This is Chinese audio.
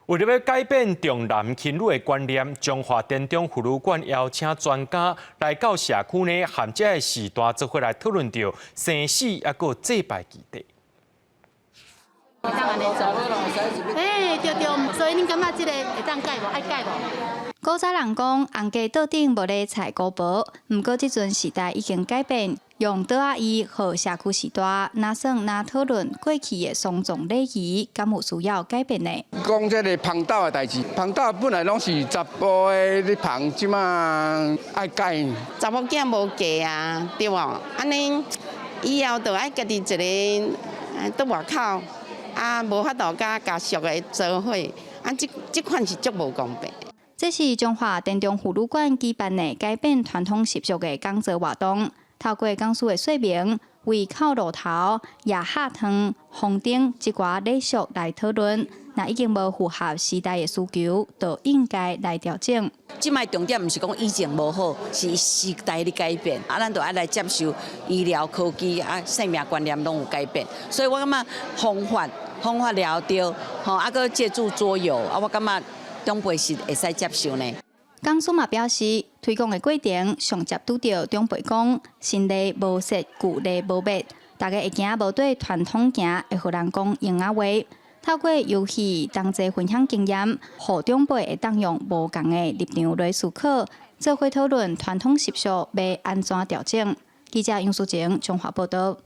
为了要改变重男轻女的观念，中华田中妇女馆邀请专家来到社区内含这个时段做伙来讨论到生死还有祭拜议题。会当安尼做，对，所以恁感觉这个会当改无？爱改无？古早人讲，红家桌顶无咧菜古婆，毋过即阵时代已经改变，用桌仔椅和社区时代，哪算哪讨论过去的丧葬礼仪，敢有需要改变呢？讲这个芳斗的代志，芳斗本来拢是查甫的咧芳，即马爱改。查某囝无嫁啊，对无？安尼以后就爱家己一个伫外口，啊，无法度甲家属的做伙，啊，即款是足无公平。这是中华田中妇女馆举办的改变传统习俗的讲座活动，透过讲师的说明，为靠路头、夜下汤、红顶一寡礼俗来讨论，那已经无符合时代的需求，就应该来调整。即卖重点毋是讲以前无好，是时代的改变，咱就爱来接受医疗科技生命观念拢有改变，所以我感觉方法了着，搁借助桌游，我感觉长辈是会使接受呢。讲师嘛表示，推广的过程上接拄到长辈讲，新礼无说，旧礼无灭，大家会惊无对传统行，会互人讲闲话。透过游戏同齐分享经验，互长辈会当用无同的立场来思考，做伙讨论传统习俗要安怎调整。记者杨淑晴综合报道。